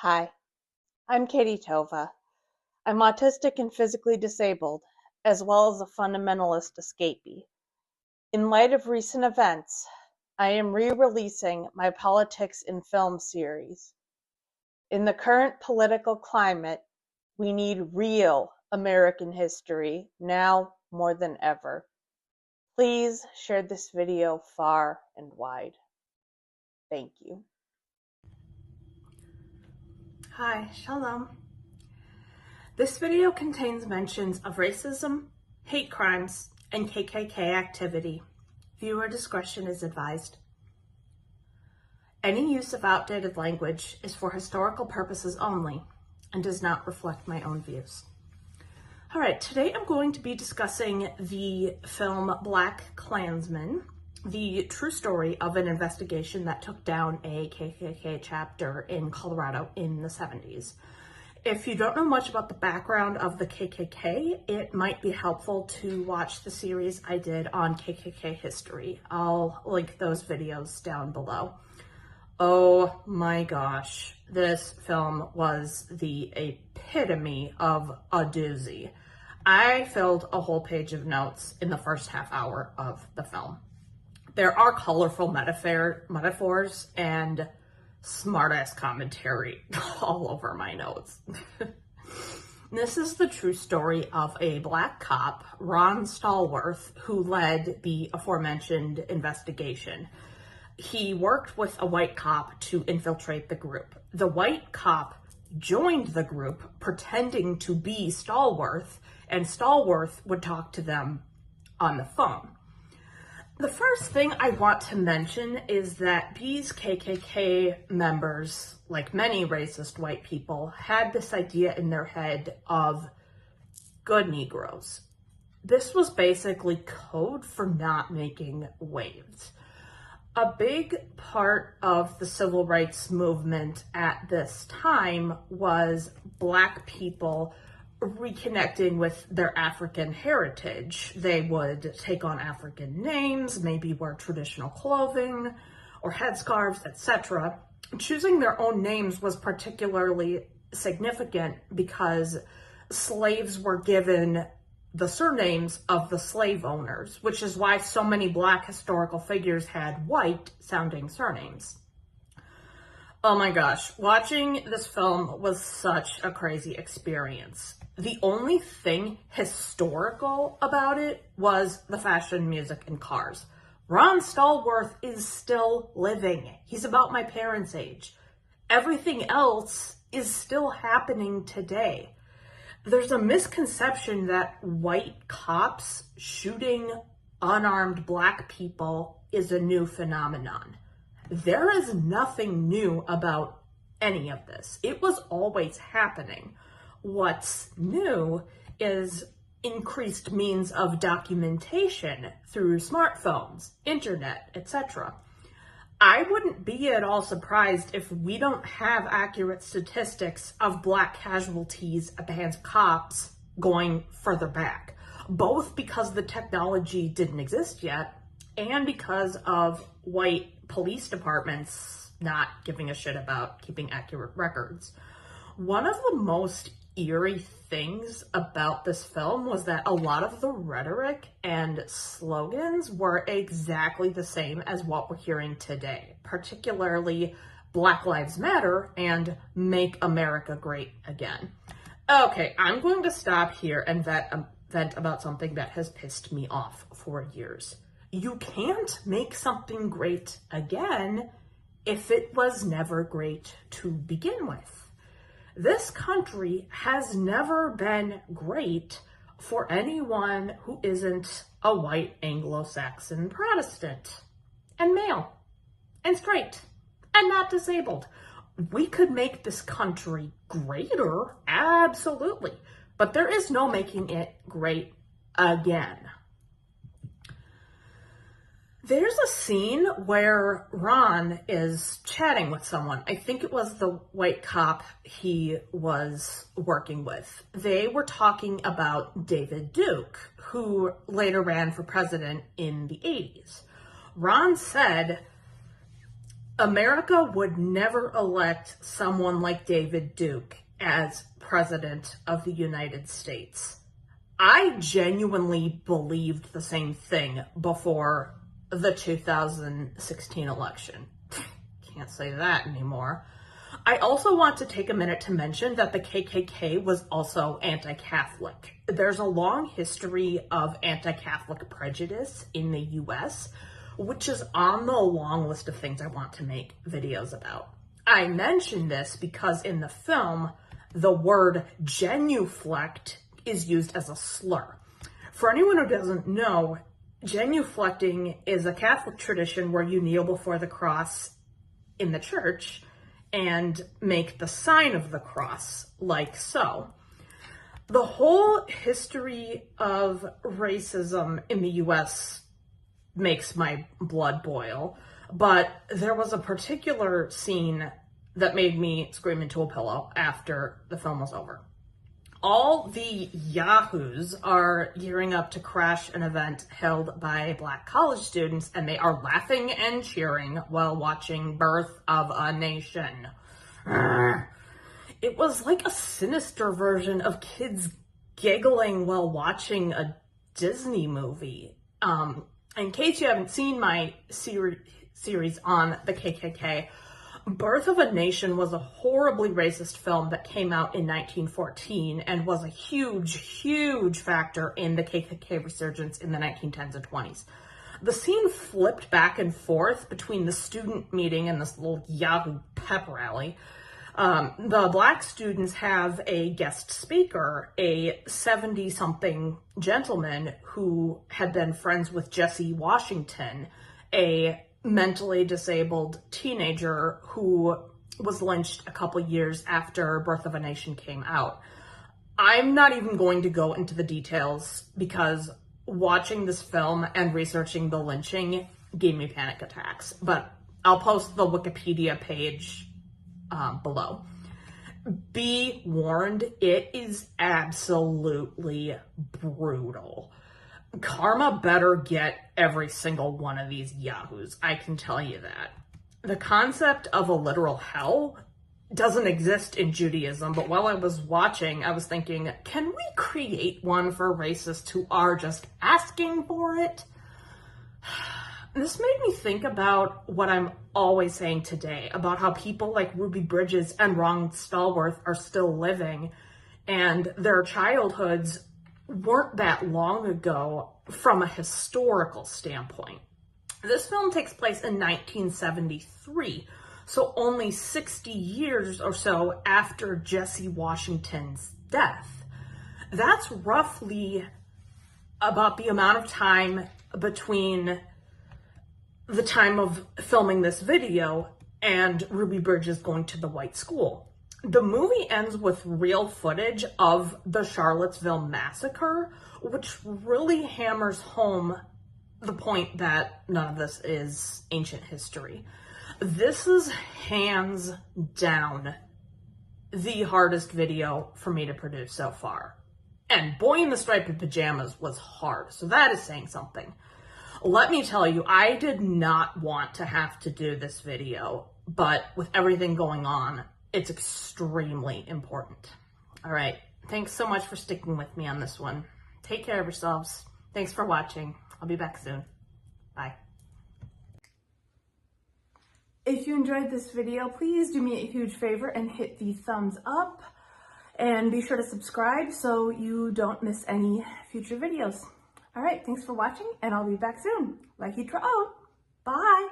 Hi, I'm Katie Tovah. I'm autistic and physically disabled, as well as a fundamentalist escapee. In light of recent events, I am re-releasing my Politics in Film series. In the current political climate, we need real American history now more than ever. Please share this video far and wide. Thank you. Hi, shalom. This video contains mentions of racism, hate crimes, and KKK activity. Viewer discretion is advised. Any use of outdated language is for historical purposes only and does not reflect my own views. All right, today I'm going to be discussing the film BlacKkKlansman, the true story of an investigation that took down a KKK chapter in Colorado in the 70s. If you don't know much about the background of the KKK, it might be helpful to watch the series I did on KKK history. I'll link those videos down below. Oh my gosh, this film was the epitome of a doozy. I filled a whole page of notes in the first half hour of the film. There are colorful metaphors and smart-ass commentary all over my notes. This is the true story of a black cop, Ron Stallworth, who led the aforementioned investigation. He worked with a white cop to infiltrate the group. The white cop joined the group pretending to be Stallworth, and Stallworth would talk to them on the phone. The first thing I want to mention is that these KKK members, like many racist white people, had this idea in their head of good Negroes. This was basically code for not making waves. A big part of the civil rights movement at this time was Black people reconnecting with their African heritage. They would take on African names, maybe wear traditional clothing or headscarves, etc. Choosing their own names was particularly significant because slaves were given the surnames of the slave owners, which is why so many Black historical figures had white-sounding surnames. Oh my gosh, watching this film was such a crazy experience. The only thing historical about it was the fashion, music, and cars. Ron Stallworth is still living. He's about my parents' age. Everything else is still happening today. There's a misconception that white cops shooting unarmed Black people is a new phenomenon. There is nothing new about any of this. It was always happening. What's new is increased means of documentation through smartphones, internet, etc. I wouldn't be at all surprised if we don't have accurate statistics of Black casualties at the hands of cops going further back, both because the technology didn't exist yet and because of white police departments not giving a shit about keeping accurate records. One of the most eerie things about this film was that a lot of the rhetoric and slogans were exactly the same as what we're hearing today, particularly Black Lives Matter and Make America Great Again. Okay, I'm going to stop here and vent about something that has pissed me off for years. You can't make something great again if it was never great to begin with. This country has never been great for anyone who isn't a white Anglo-Saxon Protestant and male and straight and not disabled. We could make this country greater, absolutely, but there is no making it great again. There's a scene where Ron is chatting with someone. I think it was the white cop he was working with. They were talking about David Duke, who later ran for president in the 80s. Ron said, America would never elect someone like David Duke as president of the United States. I genuinely believed the same thing before the 2016 election. Can't say that anymore. I also want to take a minute to mention that the KKK was also anti-Catholic. There's a long history of anti-Catholic prejudice in the US, which is on the long list of things I want to make videos about. I mention this because in the film, the word genuflect is used as a slur. For anyone who doesn't know, genuflecting is a Catholic tradition where you kneel before the cross in the church and make the sign of the cross, like so. The whole history of racism in the US makes my blood boil, but there was a particular scene that made me scream into a pillow after the film was over. All the yahoos are gearing up to crash an event held by Black college students, and they are laughing and cheering while watching Birth of a Nation. It was like a sinister version of kids giggling while watching a Disney movie. In case you haven't seen my series on the KKK, Birth of a Nation was a horribly racist film that came out in 1914 and was a huge factor in the KKK resurgence in the 1910s and 20s. The scene flipped back and forth between the student meeting and this little Yahoo pep rally. The Black students have a guest speaker, a 70-something gentleman who had been friends with Jesse Washington, a mentally disabled teenager who was lynched a couple years after Birth of a Nation came out. I'm not even going to go into the details because watching this film and researching the lynching gave me panic attacks, but I'll post the Wikipedia page below. Be warned, it is absolutely brutal. Karma better get every single one of these yahoos, I can tell you that. The concept of a literal hell doesn't exist in Judaism, but while I was watching, I was thinking, can we create one for racists who are just asking for it? This made me think about what I'm always saying today, about how people like Ruby Bridges and Ron Stallworth are still living, and their childhoods weren't that long ago from a historical standpoint. This film takes place in 1973, so only 60 years or so after Jesse Washington's death. That's roughly about the amount of time between the time of filming this video and Ruby Bridges going to the white school. The movie ends with real footage of the Charlottesville massacre, which really hammers home the point that none of this is ancient history. This is hands down the hardest video for me to produce so far. And Boy in the Striped Pajamas was hard, so that is saying something. Let me tell you, I did not want to have to do this video, but with everything going on, it's extremely important. All right, thanks so much for sticking with me on this one. Take care of yourselves. Thanks for watching. I'll be back soon. Bye. If you enjoyed this video, please do me a huge favor and hit the thumbs up. And be sure to subscribe so you don't miss any future videos. All right, thanks for watching, and I'll be back soon. Like you Bye.